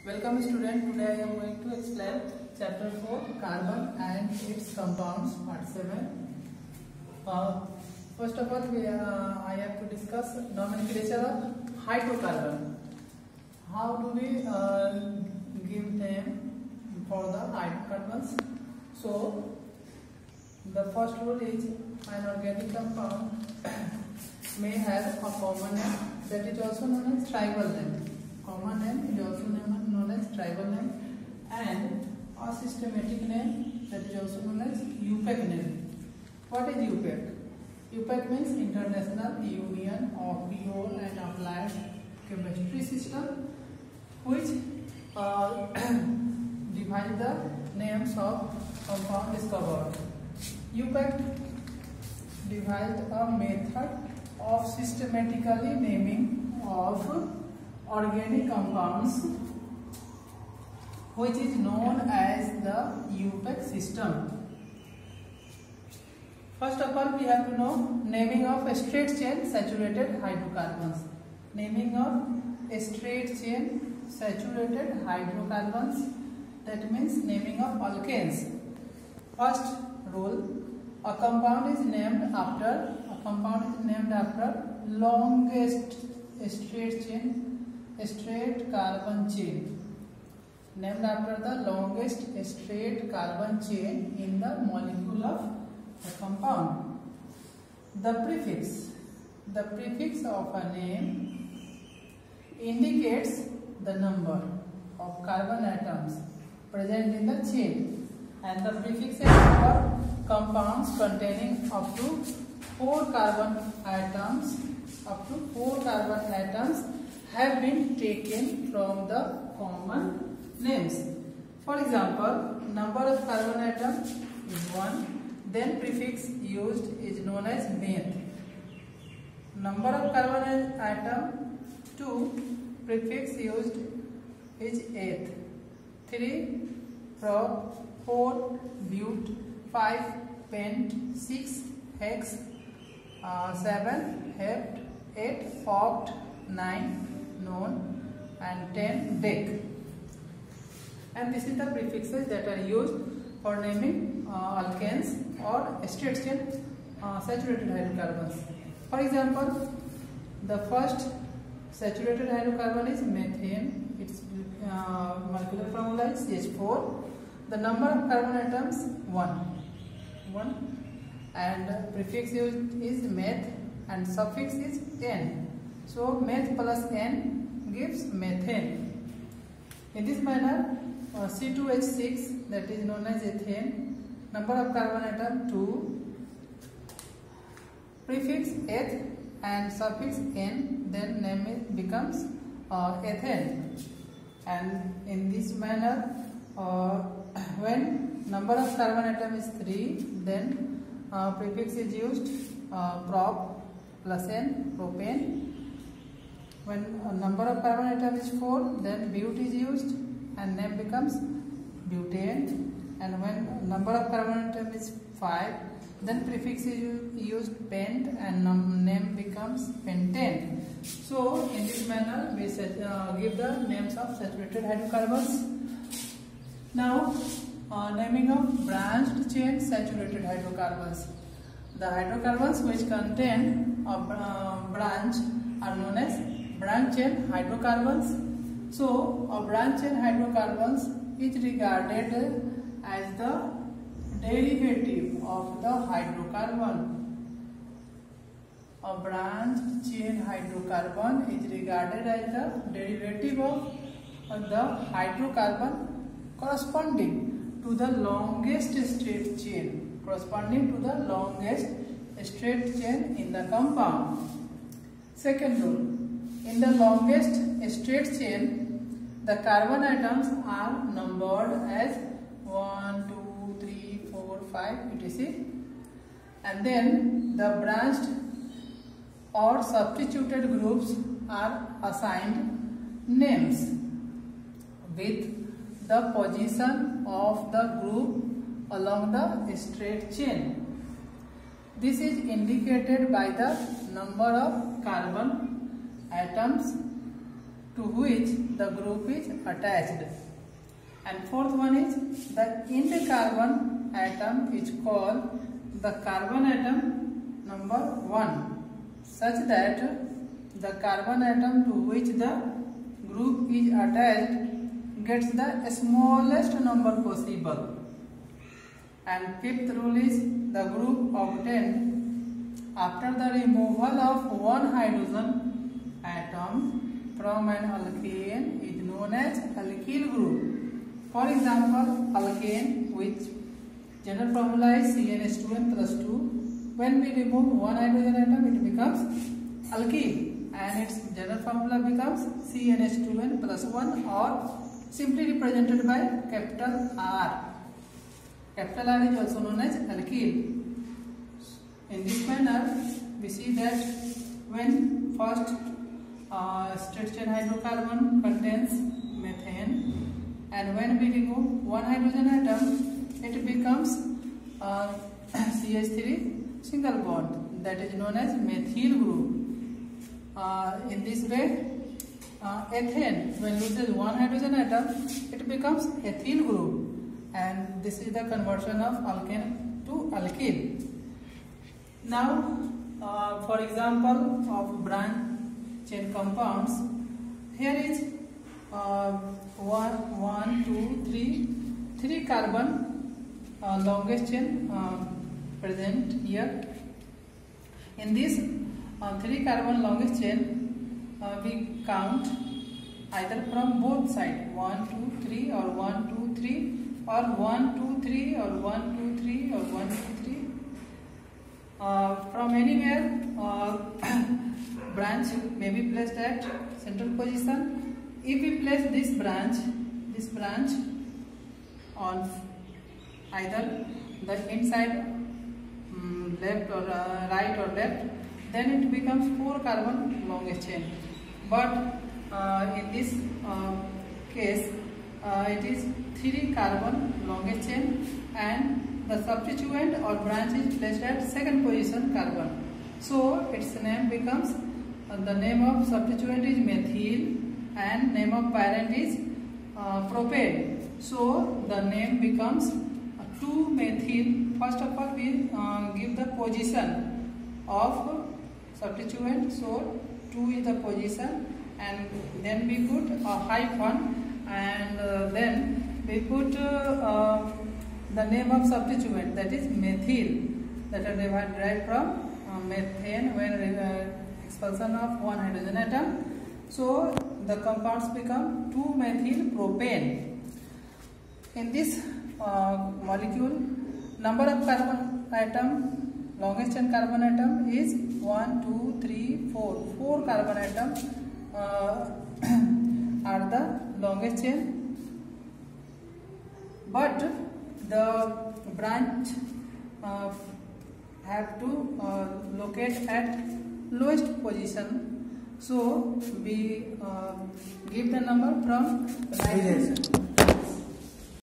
Welcome student. Today I am going to explain chapter 4 carbon and its compounds part 7. First of all I have to discuss nomenclature of hydrocarbon. How do we give name for the hydrocarbons? So the first rule is an organic compound may have a common name that is also known as tribal name. Common name is also known as tribal name, and a systematic name that is also known as UPAC name. What is UPAC? UPAC means International Union of Pure and Applied Chemistry System, which defines the names of compound discovered. UPAC devised a method of systematically naming of organic compounds, which is known as the UPAC system. First of all, we have to know naming of straight chain saturated hydrocarbons. Naming of straight chain saturated hydrocarbons, that means naming of alkanes. First rule: a compound is named after longest straight carbon chain, named after the longest straight carbon chain in the molecule of the compound. The prefix of a name indicates the number of carbon atoms present in the chain, and the prefixes for compounds containing up to 4 carbon atoms have been taken from the common names. For example, number of carbon atom is 1, then prefix used is known as meth. Number of carbon atom 2, prefix used is eth. 3 prop, 4 but, 5 pent, 6 hex, 7 hept, 8 oct, 9 non, and 10 dec. And this is the prefixes that are used for naming alkanes or straight chain saturated hydrocarbons. For example, the first saturated hydrocarbon is methane. Its molecular formula is CH4. The number of carbon atoms 1, and prefix used is meth and suffix is n. So meth plus n gives methane. In this manner, C2H6, that is known as ethane, number of carbon atom 2, prefix eth and suffix n, then name becomes ethane. And in this manner, when number of carbon atom is 3, then prefix is used prop plus n, propane. When number of carbon atom is 4, then but is used and name becomes butane. And when number of carbon atom is 5, then prefix is used pent and name becomes pentane. So in this manner we give the names of saturated hydrocarbons. Now naming of branched chain saturated hydrocarbons. The hydrocarbons which contain a branch are known as branch chain hydrocarbons. So a branch chain hydrocarbons is regarded as the derivative of the hydrocarbon. A branch chain hydrocarbon is regarded as the derivative of the hydrocarbon corresponding to the longest straight chain. In the compound. Second rule: in the longest straight chain, the carbon atoms are numbered as 1, 2, 3, 4, 5, etc. And then the branched or substituted groups are assigned names with the position of the group along the straight chain. This is indicated by the number of carbon atoms to which the group is attached. And fourth one is the end carbon atom is called the carbon atom number 1, such that the carbon atom to which the group is attached gets the smallest number possible. And fifth rule is the group obtained after the removal of one hydrogen atom from an alkane is known as alkyl group. For example, alkane, which general formula is CnH2n plus 2. When we remove one hydrogen atom, it becomes alkyl, and its general formula becomes CnH2n plus 1, or simply represented by capital R. Capital R is also known as alkyl. In this manner, we see that when first straight chain hydrocarbon contains methane, and when we remove one hydrogen atom, it becomes CH3 single bond, that is known as methyl group. In this way, ethane, when loses one hydrogen atom, it becomes ethyl group, and this is the conversion of alkane to alkyl. Now, for example of branch chain compounds, here is 3 carbon longest chain present here. In this 3 carbon longest chain, we count either from both sides, 1, 2, 3, or 1, 2, 3, or 1, 2, 3, or 1, 2, 3, or 1, 2, 3. From anywhere, branch may be placed at central position. If we place this branch on either the inside, left or right or left, then it becomes 4 carbon longest chain. But in this case, it is 3 carbon longest chain, and the substituent or branch is placed at second position carbon. So its name becomes, the name of substituent is methyl, and name of parent is propane. So the name becomes 2-methyl. First of all, we give the position of substituent. So 2 is the position, and then we put a hyphen, and then we put the name of substituent, that is methyl, that are derived from methane when expulsion of one hydrogen atom. So the compounds become 2-methyl propane. In this molecule, number of carbon atom, longest chain carbon atom is 1, 2, 3, 4. 4 carbon atoms are the longest chain, but the branch have to locate at lowest position. So we give the number from right.